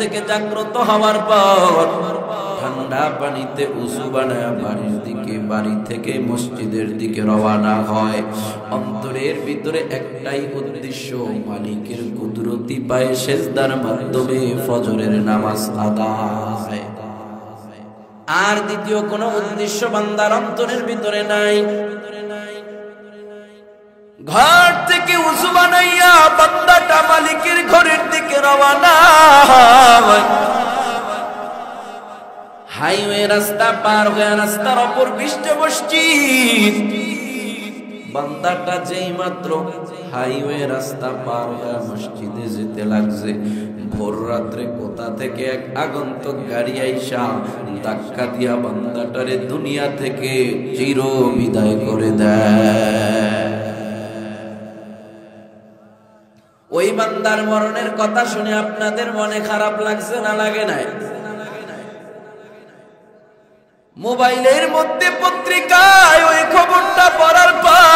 থেকে জাগ্রত হওয়ার পর ঠান্ডা পানিতে উযু বানায়া বাড়ির দিকে, বাড়ি থেকে মসজিদের দিকে রওনা হয়। অন্তরের ভিতরে একটাই উদ্দেশ্য, মালিকের কুদরতি পায়ে সেজদার মাধ্যমে ফজরের নামাজ আদায়। আর দ্বিতীয় কোনো উদ্দেশ্য বান্দার অন্তরের ভিতরে নাই। ঘর থেকে উযু বানাইয়া বান্দাটা মালিকের ঘরের দিকে রওনা হয়। হাইওয়ে রাস্তা পার হয়ে রাস্তার অপর পৃষ্ঠে মসজিদ। বান্দাটা যেই মাত্র হাইওয়ে রাস্তা পার হয়ে মসজিদে যেতে লাগছে, ভোর রাত্রে কোথা থেকে এক আগন্তুক গাড়ি আইসা ধাক্কা দিয়া বান্দাটারে দুনিয়া থেকে চির বিদায় করে দেয়। ওই বান্দার মরণের কথা শুনে আপনাদের মনে খারাপ লাগছে না লাগে নাই? মোবাইলের মধ্যে পত্রিকায় ওই খবরটা পড়ার পর